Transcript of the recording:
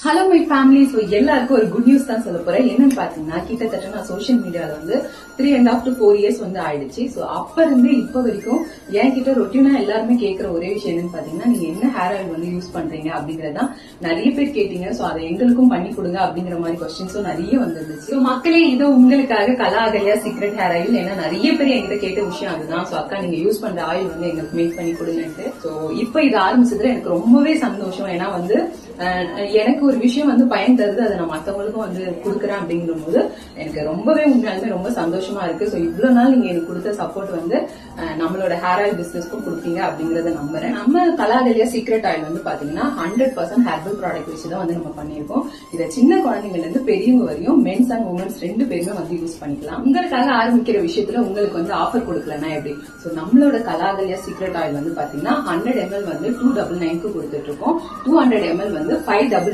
Hello my family. So எல்லாருக்கும் ஒரு good news தான் சொல்ல போறேன். என்னன்னு பாத்தீங்கன்னா, கிட்டத்தட்ட நான் சோஷியல் மீடியால 3.5 to 4 years ஆயிடுச்சு. ஸோ அப்ப இருந்து இப்ப வரைக்கும் என்கிட்ட ரொட்டீனா எல்லாருமே கேட்கிற ஒரே விஷயம் என்னன்னு பாத்தீங்கன்னா, நீங்க என்ன ஹேர் ஆயில் யூஸ் பண்றீங்க அப்படிங்கறதான் நிறைய பேர் கேட்டீங்க. ஸோ அதை எங்களுக்கும் பண்ணி கொடுங்க அப்படிங்கிற மாதிரி கொஸ்டின்ஸும் நிறைய வந்துருந்துச்சு. ஸோ மக்களே, இது உங்களுக்காக கலா அகல்யா சீக்ரெட் ஹேர் ஆயில். ஏன்னா நிறைய பேர் என்கிட்ட கேட்ட விஷயம் அதுதான். ஸோ அக்கா, நீங்க யூஸ் பண்ற ஆயில் எங்களுக்கு மேக் பண்ணி கொடுங்கன்ட்டு. ஸோ இப்ப இது ஆரம்பிச்சதுல எனக்கு ரொம்பவே சந்தோஷம். ஏன்னா எனக்கு ஒரு விஷயம் பயன் தருது, அதை நான் மத்தவங்களுக்கும் கொடுக்குறேன் அப்படிங்கிற போது எனக்கு ரொம்பவே உண்மையாலுமே ரொம்ப சந்தோஷமா இருக்கு. சோ இவ்வளவு நாள் நீங்க எனக்கு கொடுத்த சப்போர்ட் நம்மளோட ஹேர் ஆயில் பிசினஸ்க்கும் கொடுப்பீங்க அப்படிங்கறத நம்புறேன். நம்ம கலா அகல்யா சீக்ரெட் ஆயில் பாத்தீங்கன்னா 100% ஹெர்பல் ப்ராடக்ட் வச்சுதான் நம்ம பண்ணிருக்கோம். இதை சின்ன குழந்தைங்கள்ல இருந்து பெரியவங்க வரையும் மென்ஸ் அண்ட் உமன்ஸ் 2 பேருமே யூஸ் பண்ணிக்கலாம். உங்களுக்காக ஆரம்பிக்கிற விஷயத்துல உங்களுக்கு ஆஃபர் கொடுக்கலன்னா எப்படி? சோ நம்மளோட கலா அகல்யா சீக்ரெட் ஆயில் பாத்தீங்கன்னா 100 ml 299 கொடுத்துட்டு இருக்கோம். 200 ml 599